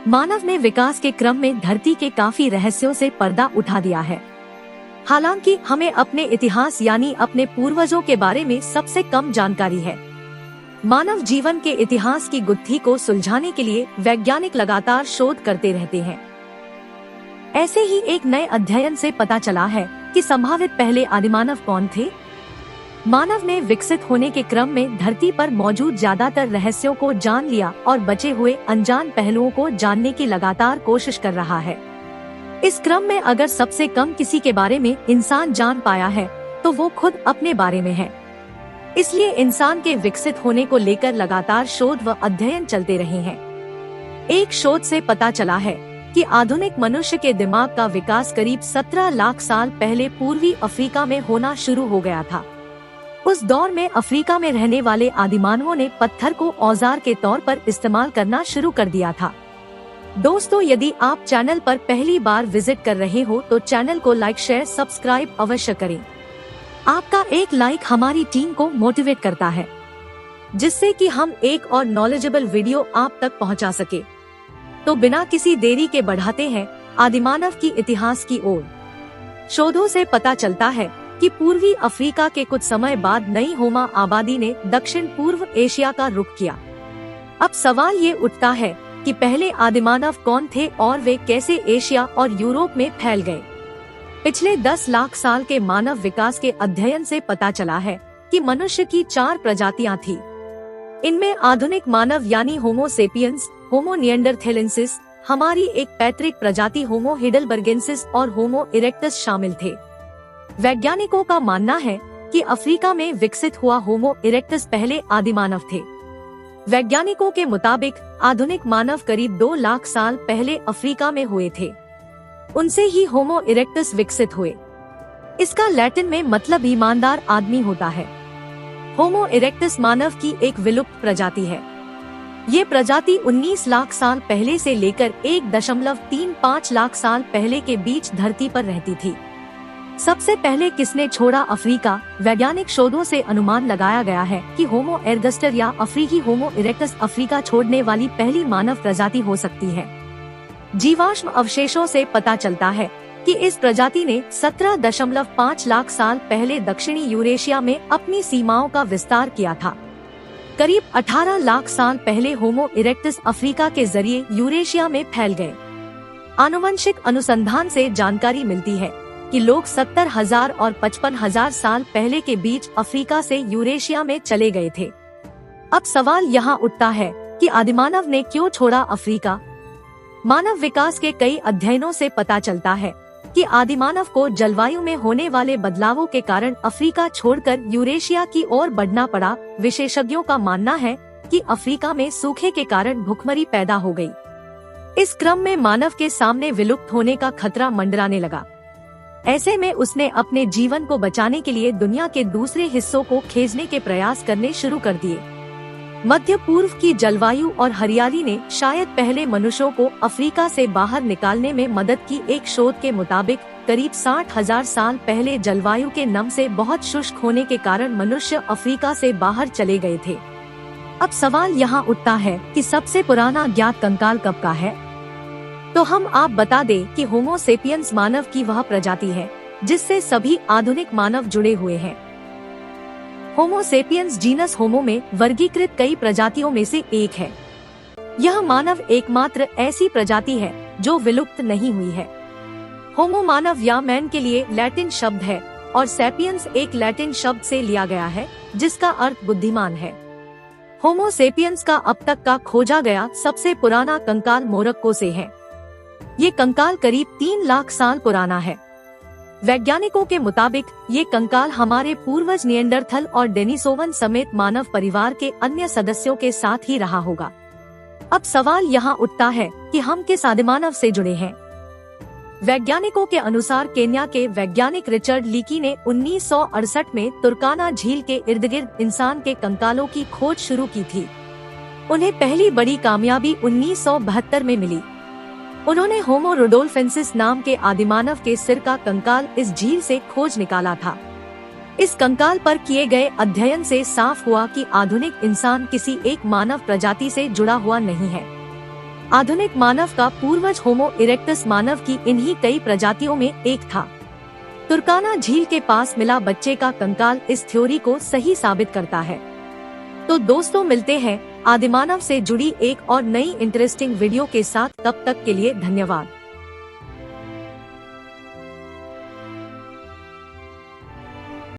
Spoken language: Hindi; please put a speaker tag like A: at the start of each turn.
A: मानव ने विकास के क्रम में धरती के काफी रहस्यों से पर्दा उठा दिया है। हालांकि हमें अपने इतिहास यानी अपने पूर्वजों के बारे में सबसे कम जानकारी है। मानव जीवन के इतिहास की गुत्थी को सुलझाने के लिए वैज्ञानिक लगातार शोध करते रहते हैं। ऐसे ही एक नए अध्ययन से पता चला है कि संभावित पहले आदिमानव कौन थे। मानव ने विकसित होने के क्रम में धरती पर मौजूद ज्यादातर रहस्यों को जान लिया और बचे हुए अनजान पहलुओं को जानने की लगातार कोशिश कर रहा है। इस क्रम में अगर सबसे कम किसी के बारे में इंसान जान पाया है तो वो खुद अपने बारे में है। इसलिए इंसान के विकसित होने को लेकर लगातार शोध व अध्ययन चलते रहे हैं। एक शोध से पता चला है कि आधुनिक मनुष्य के दिमाग का विकास करीब 17 लाख साल पहले पूर्वी अफ्रीका में होना शुरू हो गया था। उस दौर में अफ्रीका में रहने वाले आदिमानवों ने पत्थर को औजार के तौर पर इस्तेमाल करना शुरू कर दिया था। दोस्तों, यदि आप चैनल पर पहली बार विजिट कर रहे हो तो चैनल को लाइक शेयर सब्सक्राइब अवश्य करें। आपका एक लाइक हमारी टीम को मोटिवेट करता है, जिससे कि हम एक और नॉलेजेबल वीडियो आप तक पहुंचा सके। तो बिना किसी देरी के बढ़ाते हैं आदिमानव की इतिहास की ओर। शोधों से पता चलता है कि पूर्वी अफ्रीका के कुछ समय बाद नई होमा आबादी ने दक्षिण पूर्व एशिया का रुख किया। अब सवाल ये उठता है कि पहले आदिमानव कौन थे और वे कैसे एशिया और यूरोप में फैल गए। पिछले 10 लाख साल के मानव विकास के अध्ययन से पता चला है कि मनुष्य की 4 प्रजातियां थी। इनमें आधुनिक मानव यानी होमो सेपियंस, होमो निएंडरथैलेंसिस, हमारी एक पैतृक प्रजाति होमो हिडलबर्गेंसिस और होमो इरेक्टस शामिल थे। वैज्ञानिकों का मानना है कि अफ्रीका में विकसित हुआ होमो इरेक्टस पहले आदिमानव थे। वैज्ञानिकों के मुताबिक आधुनिक मानव करीब 2 लाख साल पहले अफ्रीका में हुए थे। उनसे ही होमो इरेक्टस विकसित हुए। इसका लैटिन में मतलब ईमानदार आदमी होता है। होमो इरेक्टस मानव की एक विलुप्त प्रजाति है। ये प्रजाति 19 लाख साल पहले से लेकर 1.35 लाख साल पहले के बीच धरती पर रहती थी। सबसे पहले किसने छोड़ा अफ्रीका? वैज्ञानिक शोधों से अनुमान लगाया गया है कि होमो एर्गस्टर या अफ्रीकी होमो इरेक्टस अफ्रीका छोड़ने वाली पहली मानव प्रजाति हो सकती है। जीवाश्म अवशेषों से पता चलता है कि इस प्रजाति ने 17.5 लाख साल पहले दक्षिणी यूरेशिया में अपनी सीमाओं का विस्तार किया था। करीब 18 लाख साल पहले होमो इरेक्टस अफ्रीका के जरिए यूरेशिया में फैल गए। आनुवंशिक अनुसंधान से जानकारी मिलती है कि लोग 70,000 और 55,000 साल पहले के बीच अफ्रीका से यूरेशिया में चले गए थे। अब सवाल यहाँ उठता है कि आदिमानव ने क्यों छोड़ा अफ्रीका? मानव विकास के कई अध्ययनों से पता चलता है कि आदिमानव को जलवायु में होने वाले बदलावों के कारण अफ्रीका छोड़कर यूरेशिया की ओर बढ़ना पड़ा। विशेषज्ञों का मानना है कि अफ्रीका में सूखे के कारण भुखमरी पैदा हो गई। इस क्रम में मानव के सामने विलुप्त होने का खतरा मंडराने लगा। ऐसे में उसने अपने जीवन को बचाने के लिए दुनिया के दूसरे हिस्सों को खींचने के प्रयास करने शुरू कर दिए। मध्य पूर्व की जलवायु और हरियाली ने शायद पहले मनुष्यों को अफ्रीका से बाहर निकालने में मदद की। एक शोध के मुताबिक करीब 60,000 साल पहले जलवायु के नम से बहुत शुष्क होने के कारण मनुष्य अफ्रीका से बाहर चले गए थे। अब सवाल यहाँ उठता है कि सबसे पुराना ज्ञात कंकाल कब का है? तो हम आप बता दें कि होमो सेपियंस मानव की वह प्रजाति है जिससे सभी आधुनिक मानव जुड़े हुए हैं। होमो सेपियंस जीनस होमो में वर्गीकृत कई प्रजातियों में से एक है। यह मानव एकमात्र ऐसी प्रजाति है जो विलुप्त नहीं हुई है। होमो मानव या मैन के लिए लैटिन शब्द है और सेपियंस एक लैटिन शब्द से लिया गया है जिसका अर्थ बुद्धिमान है। होमो सेपियंस का अब तक का खोजा गया सबसे पुराना कंकाल मोरक्को से है। ये कंकाल करीब 3 लाख साल पुराना है। वैज्ञानिकों के मुताबिक ये कंकाल हमारे पूर्वज निएंडरथल और डेनिसोवन समेत मानव परिवार के अन्य सदस्यों के साथ ही रहा होगा। अब सवाल यहाँ उठता है कि हम किस आदिमानव से जुड़े हैं? वैज्ञानिकों के अनुसार केन्या के वैज्ञानिक रिचर्ड लीकी ने 1968 में तुर्काना झील के इर्द गिर्द इंसान के कंकालों की खोज शुरू की थी। उन्हें पहली बड़ी कामयाबी 1972 में मिली। उन्होंने होमो रुडोल्फेंसिस नाम के आदिमानव के सिर का कंकाल इस झील से खोज निकाला था। इस कंकाल पर किए गए अध्ययन से साफ हुआ कि आधुनिक इंसान किसी एक मानव प्रजाति से जुड़ा हुआ नहीं है। आधुनिक मानव का पूर्वज होमो इरेक्टस मानव की इन्हीं कई प्रजातियों में एक था। तुर्काना झील के पास मिला बच्चे का कंकाल इस थ्योरी को सही साबित करता है। तो दोस्तों, मिलते हैं आदिमानव से जुड़ी एक और नई इंटरेस्टिंग वीडियो के साथ। तब तक के लिए धन्यवाद।